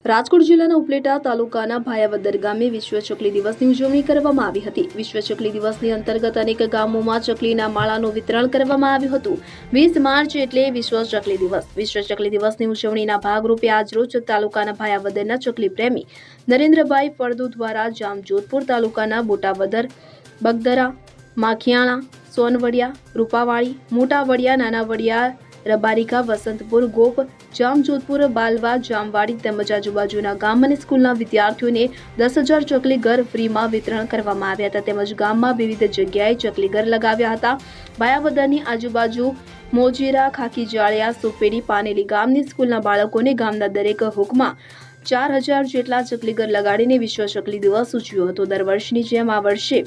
રાજકોટ જિલ્લાના ઉપલેટા તાલુકાના ભાયાવદર ગામે વિશ્વ ચકલી દિવસની ઉજવણી કરવામાં આવી હતી। વિશ્વ ચકલી દિવસની અંતર્ગત અનેક ગામોમાં ચકલીના માળાનું વિતરણ કરવામાં આવ્યું હતું। 20 માર્ચ એટલે વિશ્વ ચકલી દિવસ। વિશ્વ ચકલી દિવસની ઉજવણીના ભાગરૂપે આજરોજ તાલુકાના ભાયાવદરના ચકલી પ્રેમી નરેન્દ્રભાઈ ફળદુ દ્વારા જામજોધપુર તાલુકાના બોટાવદર, બગદરા, માખિયાણા, સોનવડિયા, રૂપાવાડી, મોટા વડિયા, નાના વડિયા, રબારિકા, વસંતપુર, ગોપ, જામજોધપુર, બાલવા, જામવાડી તેમજ આજુબાજુના ગામ અને સ્કૂલના વિદ્યાર્થીઓને 10,000 ચકલી ઘર ફ્રીમાં વિતરણ કરવામાં આવ્યા હતા। તેમજ ગામમાં વિવિધ જગ્યાએ ચકલી ઘર લગાવ્યા હતા। ભાયાવદરની આજુબાજુ મોજીરા, ખાખીજાળિયા, સુપેડી, પાનેલી ગામની સ્કૂલના બાળકોને ગામના દરેક હુકમાં 4,000 જેટલા ચકલી ઘર લગાડીને વિશ્વ ચકલી દિવસ ઉજવ્યો હતો। દર વર્ષની જેમ આ વર્ષે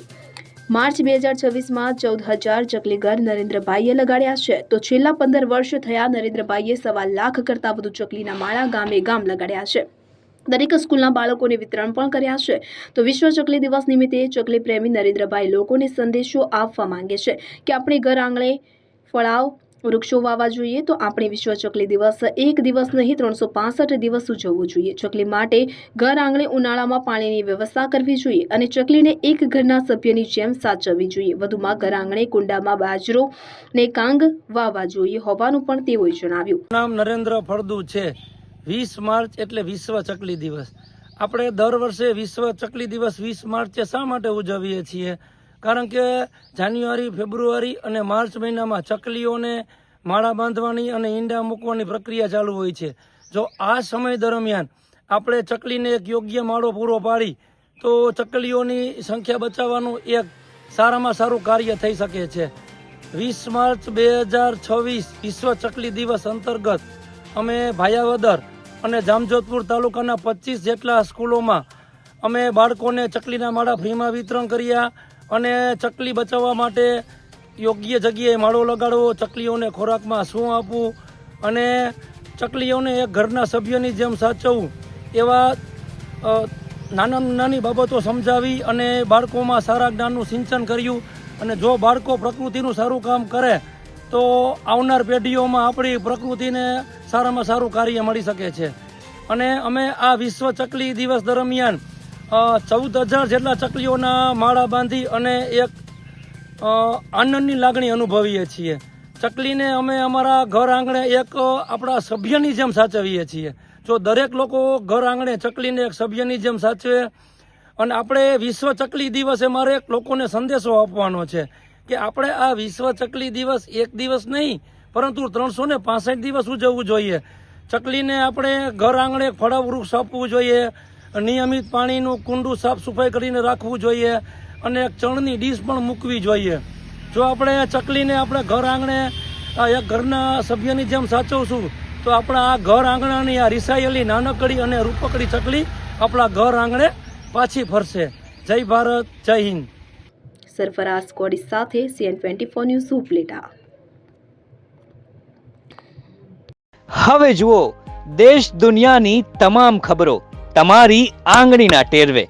માર્ચ 2026માં 14,000 ચકલી ઘર નરેન્દ્રભાઈએ લગાડ્યા છે। તો છેલ્લા 15 વર્ષ થયા નરેન્દ્રભાઈએ 1.25 લાખ કરતાં વધુ ચકલીના માળા ગામે ગામ લગાડ્યા છે। દરેક સ્કૂલના બાળકોને વિતરણ પણ કર્યા છે। તો વિશ્વ ચકલી દિવસ નિમિત્તે ચકલી પ્રેમી નરેન્દ્રભાઈ લોકોને સંદેશો આપવા માંગે છે કે આપણે ઘર આંગણે ફળાવ વૃક્ષો વાવવા જોઈએ। તો આપણે વિશ્વ ચકલી દિવસ એક દિવસ નહીં 365 દિવસ ઉજવવો જોઈએ। ચકલી માટે ઘર આંગણે ઉનાળામાં પાણીની વ્યવસ્થા કરવી જોઈએ અને ચકલીને એક ઘરના સભ્યની જેમ સાચવવી જોઈએ। વધુમાં ઘર આંગણે કુંડામાં બાજરો ને કાંગ વાવવા જોઈએ હોવાનું પણ તેઓએ જણાવ્યું। નામ નરેન્દ્ર ફળદુ છે। 20 માર્ચ એટલે વિશ્વ ચકલી દિવસ। આપણે દર વર્ષે વિશ્વ ચકલી દિવસ 20 માર્ચે શા માટે ઉજવીએ છીએ? કારણ કે જાન્યુઆરી, ફેબ્રુઆરી અને માર્ચ મહિનામાં ચકલીઓને માળા બાંધવાની અને ઈંડા મૂકવાની પ્રક્રિયા ચાલુ હોય છે। જો આ સમય દરમિયાન આપણે ચકલીને એક યોગ્ય માળો પૂરો પાડી તો ચકલીઓની સંખ્યા બચાવવાનું એક સારામાં સારું કાર્ય થઈ શકે છે। 20 માર્ચ 2026 વિશ્વ ચકલી દિવસ અંતર્ગત અમે ભાયાવદર અને જામજોધપુર તાલુકાના 25 જેટલા સ્કૂલોમાં અમે બાળકોને ચકલીના માળા ફ્રીમાં વિતરણ કર્યા અને ચકલી બચાવવા માટે યોગ્ય જગ્યાએ માળો લગાડવો, ચકલીઓને ખોરાકમાં શું આપવું અને ચકલીઓને એક ઘરના સભ્યની જેમ સાચવવું એવા નાની બાબતો સમજાવી અને બાળકોમાં સારા જ્ઞાનનું સિંચન કર્યું। અને જો બાળકો પ્રકૃતિનું સારું કામ કરે તો આવનાર પેઢીઓમાં આપણી પ્રકૃતિને સારામાં સારું કાર્ય મળી શકે છે। અને અમે આ વિશ્વ ચકલી દિવસ દરમિયાન 14,000 જેટલા ચકલીઓના માળા બાંધી અને એક આનંદની લાગણી અનુભવીએ છીએ। ચકલીને અમે અમારા ઘર આંગણે એક આપણા સભ્યની જેમ સાચવીએ છીએ। જો દરેક લોકો ઘર આંગણે ચકલીને એક સભ્યની જેમ સાચવે અને આપણે વિશ્વ ચકલી દિવસે મારે લોકોને સંદેશો આપવાનો છે કે આપણે આ વિશ્વ ચકલી દિવસ એક દિવસ નહીં પરંતુ 365 દિવસ ઉજવવું જોઈએ। ચકલીને આપણે ઘર આંગણે ફળાવ વૃક્ષ આપવું જોઈએ, નિયમિત પાણીનું કુંડું સાફ સફાઈ કરીને રાખવું જોઈએ અને એક ચણની ડીશ પણ મૂકવી જોઈએ। જો આપણે ચકલીને આપણે ઘર આંગણે એક ઘરના સભ્યની જેમ સાચવશું તો આપણા આ ઘર આંગણાની આ રિસાયેલી નાનકડી અને રૂપકડી ચકલી આપણા ઘર આંગણે પાછી ફરશે। જય ભારત, જય હિન્દ। સરફરાઝ કોડી સાથે CN24 ન્યૂઝ ઉપલેટા। હવે જુઓ દેશ દુનિયાની તમામ ખબરો તમારી આંગળીના ટેરવે।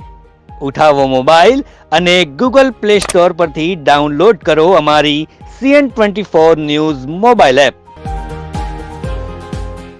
ઉઠાવો મોબાઈલ અને ગૂગલ પ્લે સ્ટોર પરથી ડાઉનલોડ કરો અમારી CN24 ન્યૂઝ મોબાઈલ એપ।